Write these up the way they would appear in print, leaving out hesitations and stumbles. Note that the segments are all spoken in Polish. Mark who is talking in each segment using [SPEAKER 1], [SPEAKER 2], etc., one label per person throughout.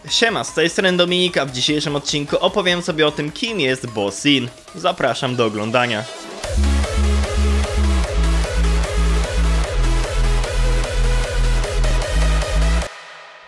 [SPEAKER 1] Siema, z tej strony Dominika. W dzisiejszym odcinku opowiem sobie o tym, kim jest Bosin. Zapraszam do oglądania.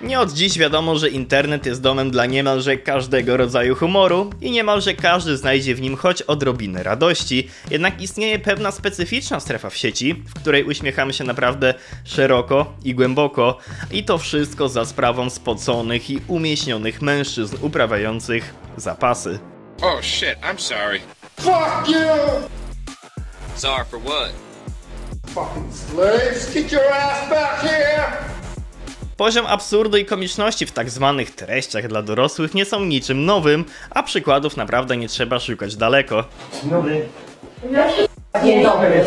[SPEAKER 1] Nie od dziś wiadomo, że internet jest domem dla niemalże każdego rodzaju humoru i niemalże każdy znajdzie w nim choć odrobinę radości. Jednak istnieje pewna specyficzna strefa w sieci, w której uśmiechamy się naprawdę szeroko i głęboko. I to wszystko za sprawą spoconych i umieśnionych mężczyzn uprawiających zapasy.
[SPEAKER 2] Oh shit, I'm sorry.
[SPEAKER 3] Fuck you!
[SPEAKER 2] Sorry for what?
[SPEAKER 3] Fucking slaves, get your ass back here!
[SPEAKER 1] Poziom absurdu i komiczności w tak zwanych treściach dla dorosłych nie są niczym nowym, a przykładów naprawdę nie trzeba szukać daleko.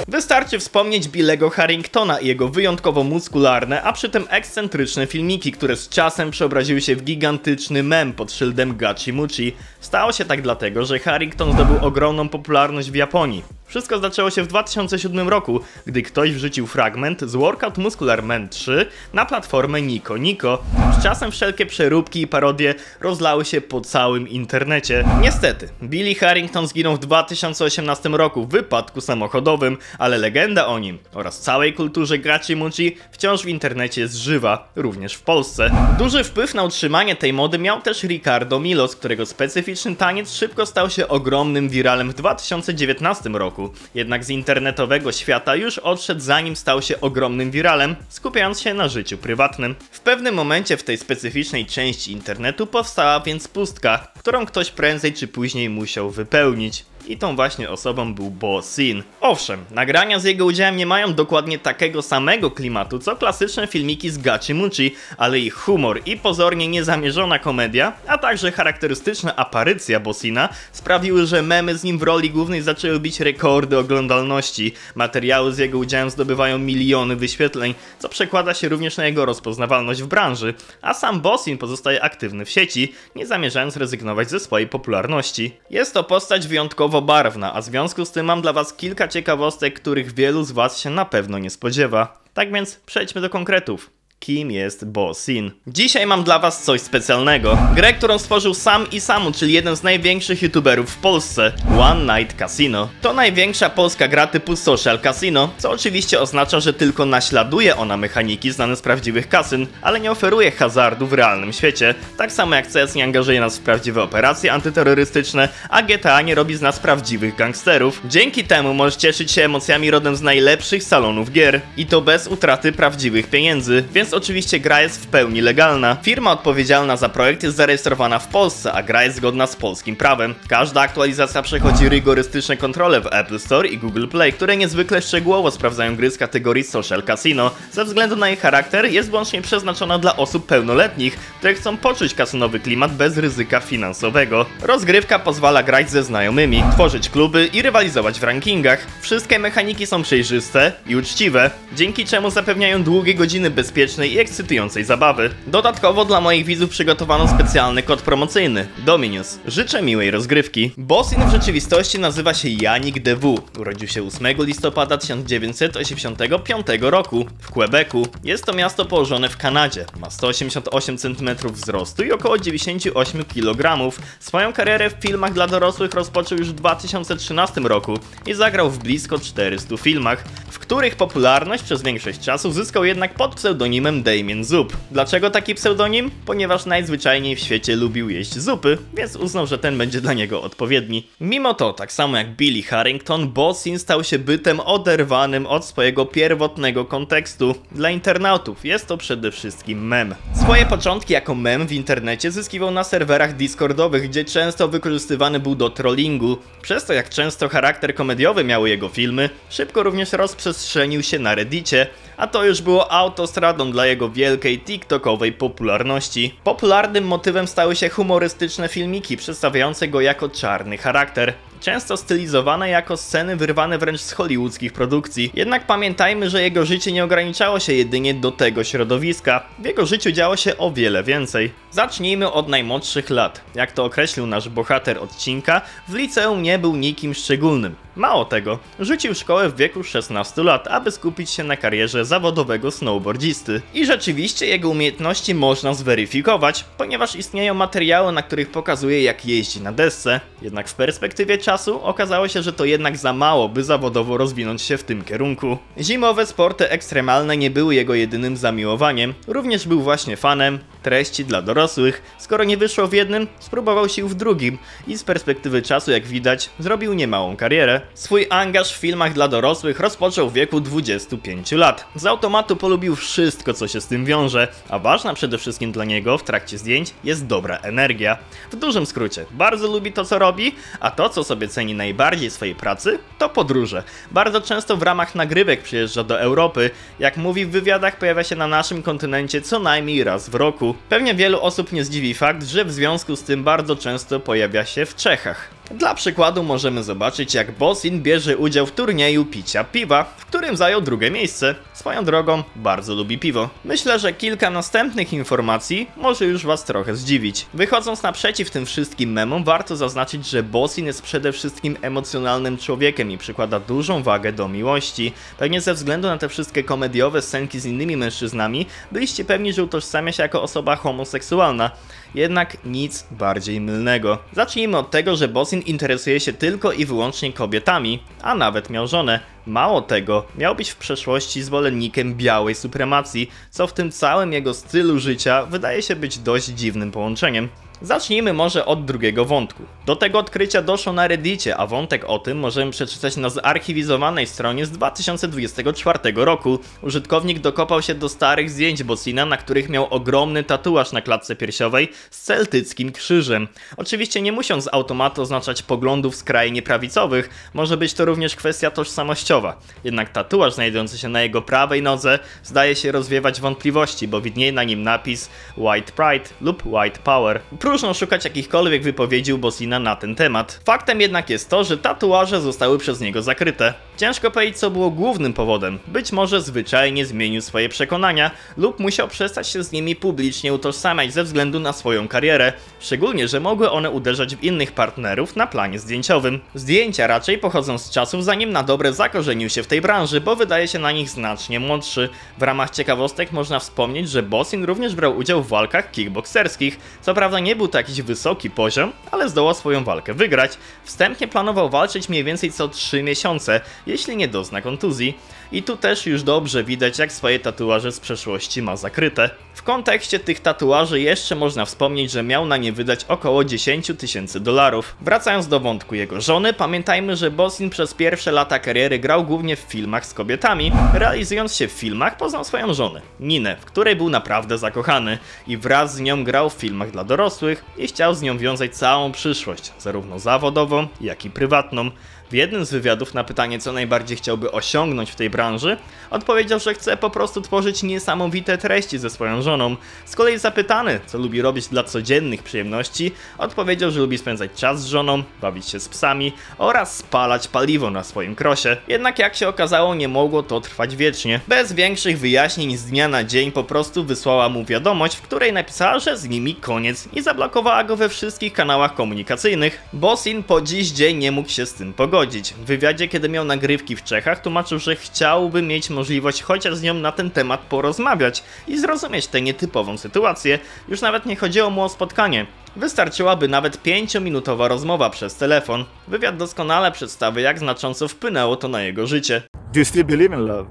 [SPEAKER 1] Wystarczy wspomnieć Billego Harringtona i jego wyjątkowo muskularne, a przy tym ekscentryczne filmiki, które z czasem przeobraziły się w gigantyczny mem pod szyldem Gachi Muchi. Stało się tak dlatego, że Harrington zdobył ogromną popularność w Japonii. Wszystko zaczęło się w 2007 roku, gdy ktoś wrzucił fragment z Workout Muscular Man 3 na platformę Nico Nico. Z czasem wszelkie przeróbki i parodie rozlały się po całym internecie. Niestety, Billy Harrington zginął w 2018 roku w wypadku samochodowym, ale legenda o nim oraz całej kulturze Gachi Muchi wciąż w internecie jest żywa, również w Polsce. Duży wpływ na utrzymanie tej mody miał też Ricardo Milos, którego specyficzny taniec szybko stał się ogromnym wiralem w 2019 roku. Jednak z internetowego świata już odszedł, zanim stał się ogromnym wiralem, skupiając się na życiu prywatnym. W pewnym momencie w tej specyficznej części internetu powstała więc pustka, którą ktoś prędzej czy później musiał wypełnić. I tą właśnie osobą był Bosin. Owszem, nagrania z jego udziałem nie mają dokładnie takiego samego klimatu, co klasyczne filmiki z Gachi Muchi, ale ich humor i pozornie niezamierzona komedia, a także charakterystyczna aparycja Bosina sprawiły, że memy z nim w roli głównej zaczęły bić rekordy oglądalności. Materiały z jego udziałem zdobywają miliony wyświetleń, co przekłada się również na jego rozpoznawalność w branży, a sam Bosin pozostaje aktywny w sieci, nie zamierzając rezygnować ze swojej popularności. Jest to postać wyjątkowo barwna, a w związku z tym mam dla was kilka ciekawostek, których wielu z was się na pewno nie spodziewa. Tak więc przejdźmy do konkretów. Kim jest Bosin? Dzisiaj mam dla was coś specjalnego. Grę, którą stworzył Sam i Samu, czyli jeden z największych youtuberów w Polsce. One Night Casino. To największa polska gra typu social casino, co oczywiście oznacza, że tylko naśladuje ona mechaniki znane z prawdziwych kasyn, ale nie oferuje hazardu w realnym świecie. Tak samo jak CS nie angażuje nas w prawdziwe operacje antyterrorystyczne, a GTA nie robi z nas prawdziwych gangsterów. Dzięki temu możesz cieszyć się emocjami rodem z najlepszych salonów gier. I to bez utraty prawdziwych pieniędzy, więc oczywiście gra jest w pełni legalna. Firma odpowiedzialna za projekt jest zarejestrowana w Polsce, a gra jest zgodna z polskim prawem. Każda aktualizacja przechodzi rygorystyczne kontrole w Apple Store i Google Play, które niezwykle szczegółowo sprawdzają gry z kategorii Social Casino. Ze względu na jej charakter jest wyłącznie przeznaczona dla osób pełnoletnich, które chcą poczuć kasynowy klimat bez ryzyka finansowego. Rozgrywka pozwala grać ze znajomymi, tworzyć kluby i rywalizować w rankingach. Wszystkie mechaniki są przejrzyste i uczciwe, dzięki czemu zapewniają długie godziny bezpiecznej i ekscytującej zabawy. Dodatkowo dla moich widzów przygotowano specjalny kod promocyjny Dominius. Życzę miłej rozgrywki. Bosin w rzeczywistości nazywa się Yannick DeVoe. Urodził się 8 listopada 1985 roku w Quebecu. Jest to miasto położone w Kanadzie. Ma 188 cm wzrostu i około 98 kg. Swoją karierę w filmach dla dorosłych rozpoczął już w 2013 roku i zagrał w blisko 400 filmach, w których popularność przez większość czasu zyskał jednak pod pseudonimem Damien Zup. Dlaczego taki pseudonim? Ponieważ najzwyczajniej w świecie lubił jeść zupy, więc uznał, że ten będzie dla niego odpowiedni. Mimo to, tak samo jak Billy Harrington, Bosin stał się bytem oderwanym od swojego pierwotnego kontekstu. Dla internautów jest to przede wszystkim mem. Swoje początki jako mem w internecie zyskiwał na serwerach discordowych, gdzie często wykorzystywany był do trollingu. Przez to, jak często charakter komediowy miały jego filmy, szybko również rozprzestrzenił się na Reddicie, a to już było autostradą dla jego wielkiej tiktokowej popularności. Popularnym motywem stały się humorystyczne filmiki przedstawiające go jako czarny charakter. często stylizowane jako sceny wyrwane wręcz z hollywoodzkich produkcji. Jednak pamiętajmy, że jego życie nie ograniczało się jedynie do tego środowiska. W jego życiu działo się o wiele więcej. Zacznijmy od najmłodszych lat. Jak to określił nasz bohater odcinka, w liceum nie był nikim szczególnym. Mało tego, rzucił szkołę w wieku 16 lat, aby skupić się na karierze zawodowego snowboardzisty. I rzeczywiście jego umiejętności można zweryfikować, ponieważ istnieją materiały, na których pokazuje, jak jeździ na desce. Jednak w perspektywie czasu okazało się, że to jednak za mało, by zawodowo rozwinąć się w tym kierunku. Zimowe sporty ekstremalne nie były jego jedynym zamiłowaniem, również był właśnie fanem treści dla dorosłych. Skoro nie wyszło w jednym, spróbował sił w drugim i z perspektywy czasu, jak widać, zrobił niemałą karierę. Swój angaż w filmach dla dorosłych rozpoczął w wieku 25 lat. Z automatu polubił wszystko, co się z tym wiąże, a ważna przede wszystkim dla niego w trakcie zdjęć jest dobra energia. W dużym skrócie, bardzo lubi to, co robi, a to, co sobie ceni najbardziej w swojej pracy, to podróże. Bardzo często w ramach nagrywek przyjeżdża do Europy. Jak mówi w wywiadach, pojawia się na naszym kontynencie co najmniej raz w roku. Pewnie wielu osób nie zdziwi fakt, że w związku z tym bardzo często pojawia się w Czechach. Dla przykładu możemy zobaczyć, jak Bosin bierze udział w turnieju picia piwa, w którym zajął drugie miejsce. Swoją drogą, bardzo lubi piwo. Myślę, że kilka następnych informacji może już was trochę zdziwić. Wychodząc naprzeciw tym wszystkim memom, warto zaznaczyć, że Bosin jest przede wszystkim emocjonalnym człowiekiem i przykłada dużą wagę do miłości. Pewnie ze względu na te wszystkie komediowe scenki z innymi mężczyznami, byliście pewni, że utożsamia się jako osoba homoseksualna. Jednak nic bardziej mylnego. Zacznijmy od tego, że Bosin interesuje się tylko i wyłącznie kobietami, a nawet miał żonę. Mało tego, miał być w przeszłości zwolennikiem białej supremacji, co w tym całym jego stylu życia wydaje się być dość dziwnym połączeniem. Zacznijmy może od drugiego wątku. Do tego odkrycia doszło na Reddicie, a wątek o tym możemy przeczytać na zarchiwizowanej stronie z 2024 roku. Użytkownik dokopał się do starych zdjęć Bosina, na których miał ogromny tatuaż na klatce piersiowej z celtyckim krzyżem. Oczywiście nie musi on z automatu oznaczać poglądów skrajnie prawicowych, może być to również kwestia tożsamościowa. Jednak tatuaż znajdujący się na jego prawej nodze zdaje się rozwiewać wątpliwości, bo widnieje na nim napis White Pride lub White Power. Próżno szukać jakichkolwiek wypowiedzi u Bosina na ten temat. Faktem jednak jest to, że tatuaże zostały przez niego zakryte. Ciężko powiedzieć, co było głównym powodem. Być może zwyczajnie zmienił swoje przekonania lub musiał przestać się z nimi publicznie utożsamiać ze względu na swoją karierę. Szczególnie, że mogły one uderzać w innych partnerów na planie zdjęciowym. Zdjęcia raczej pochodzą z czasów, zanim na dobre zakorzenił się w tej branży, bo wydaje się na nich znacznie młodszy. W ramach ciekawostek można wspomnieć, że Bosin również brał udział w walkach kickbokserskich. Co prawda nie był to jakiś wysoki poziom, ale zdołał swoją walkę wygrać. Wstępnie planował walczyć mniej więcej co 3 miesiące, jeśli nie dozna kontuzji. I tu też już dobrze widać, jak swoje tatuaże z przeszłości ma zakryte. W kontekście tych tatuaży jeszcze można wspomnieć, że miał na nie wydać około 10 000 dolarów. Wracając do wątku jego żony, pamiętajmy, że Bosin przez pierwsze lata kariery grał głównie w filmach z kobietami. Realizując się w filmach, poznał swoją żonę, Ninę, w której był naprawdę zakochany i wraz z nią grał w filmach dla dorosłych i chciał z nią wiązać całą przyszłość, zarówno zawodową, jak i prywatną. W jednym z wywiadów na pytanie, co najbardziej chciałby osiągnąć w tej branży, odpowiedział, że chce po prostu tworzyć niesamowite treści ze swoją żoną. Z kolei zapytany, co lubi robić dla codziennych przyjemności, odpowiedział, że lubi spędzać czas z żoną, bawić się z psami oraz spalać paliwo na swoim krosie. Jednak jak się okazało, nie mogło to trwać wiecznie. Bez większych wyjaśnień z dnia na dzień po prostu wysłała mu wiadomość, w której napisała, że z nimi koniec i zablokowała go we wszystkich kanałach komunikacyjnych. Bosin po dziś dzień nie mógł się z tym pogodzić. W wywiadzie, kiedy miał nagrywki w Czechach, tłumaczył, że chciałby mieć możliwość chociaż z nią na ten temat porozmawiać i zrozumieć tę nietypową sytuację. Już nawet nie chodziło mu o spotkanie. Wystarczyłaby nawet 5-minutowa rozmowa przez telefon. Wywiad doskonale przedstawia, jak znacząco wpłynęło to na jego życie.
[SPEAKER 4] Do you still believe in love?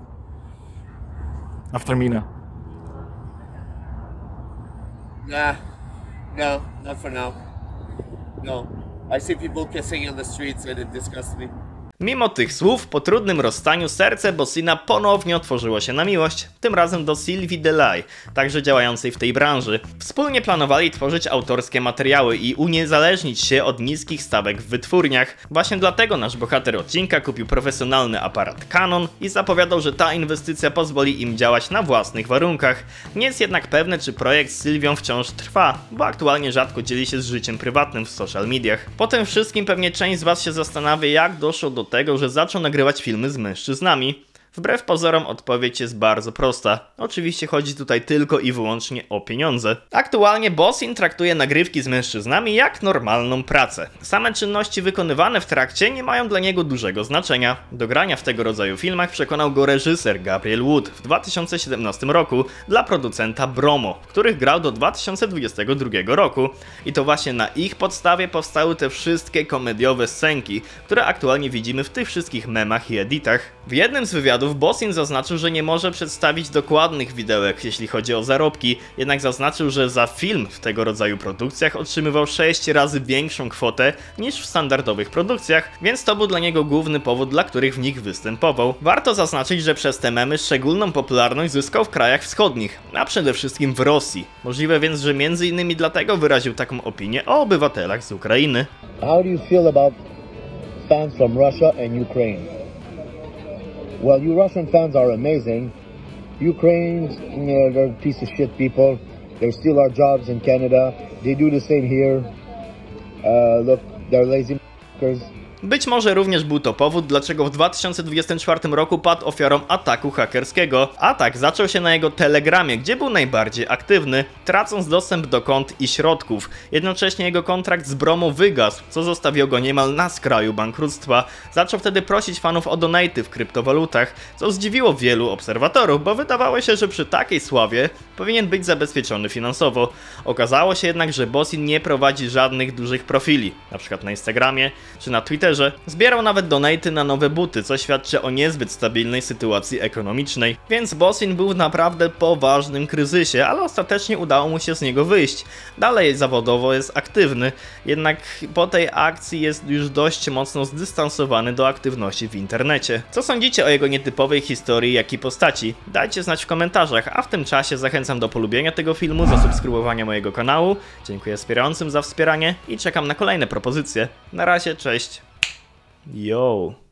[SPEAKER 4] After Mina?
[SPEAKER 3] Nah, no, not for now. No, I see people kissing on the streets and it disgusts me.
[SPEAKER 1] Mimo tych słów, po trudnym rozstaniu serce Bosina ponownie otworzyło się na miłość, tym razem do Sylwii Delay, także działającej w tej branży. Wspólnie planowali tworzyć autorskie materiały i uniezależnić się od niskich stawek w wytwórniach. Właśnie dlatego nasz bohater odcinka kupił profesjonalny aparat Canon i zapowiadał, że ta inwestycja pozwoli im działać na własnych warunkach. Nie jest jednak pewne, czy projekt z Sylwią wciąż trwa, bo aktualnie rzadko dzieli się z życiem prywatnym w social mediach. Po tym wszystkim pewnie część z was się zastanawia, jak doszło do tego, że zaczął nagrywać filmy z mężczyznami. Wbrew pozorom odpowiedź jest bardzo prosta. Oczywiście chodzi tutaj tylko i wyłącznie o pieniądze. Aktualnie Bosin traktuje nagrywki z mężczyznami jak normalną pracę. Same czynności wykonywane w trakcie nie mają dla niego dużego znaczenia. Do grania w tego rodzaju filmach przekonał go reżyser Gabriel Wood w 2017 roku dla producenta Bromo, w których grał do 2022 roku. I to właśnie na ich podstawie powstały te wszystkie komediowe scenki, które aktualnie widzimy w tych wszystkich memach i editach. W jednym z wywiadów Bosin zaznaczył, że nie może przedstawić dokładnych widełek, jeśli chodzi o zarobki, jednak zaznaczył, że za film w tego rodzaju produkcjach otrzymywał 6 razy większą kwotę niż w standardowych produkcjach, więc to był dla niego główny powód, dla których w nich występował. Warto zaznaczyć, że przez te memy szczególną popularność zyskał w krajach wschodnich, a przede wszystkim w Rosji. Możliwe więc, że m.in. dlatego wyraził taką opinię o obywatelach z Ukrainy.
[SPEAKER 5] How do you feel about fans from Russia and Ukraine? Well, you Russian fans are amazing. Ukrainians, they're a piece of shit people. They steal our jobs in Canada. They do the same here. Look, they're lazy m***ers.
[SPEAKER 1] Być może również był to powód, dlaczego w 2024 roku padł ofiarą ataku hakerskiego. Atak zaczął się na jego Telegramie, gdzie był najbardziej aktywny, tracąc dostęp do kont i środków. Jednocześnie jego kontrakt z Bromo wygasł, co zostawiło go niemal na skraju bankructwa. Zaczął wtedy prosić fanów o donaty w kryptowalutach, co zdziwiło wielu obserwatorów, bo wydawało się, że przy takiej sławie powinien być zabezpieczony finansowo. Okazało się jednak, że Bosin nie prowadzi żadnych dużych profili, np. na Instagramie czy na Twitterze. Zbierał nawet donaty na nowe buty, co świadczy o niezbyt stabilnej sytuacji ekonomicznej. Więc Bosin był w naprawdę poważnym kryzysie, ale ostatecznie udało mu się z niego wyjść. Dalej zawodowo jest aktywny, jednak po tej akcji jest już dość mocno zdystansowany do aktywności w internecie. Co sądzicie o jego nietypowej historii, jak i postaci? Dajcie znać w komentarzach, a w tym czasie zachęcam do polubienia tego filmu, zasubskrybowania mojego kanału. Dziękuję wspierającym za wspieranie i czekam na kolejne propozycje. Na razie, cześć! Yo!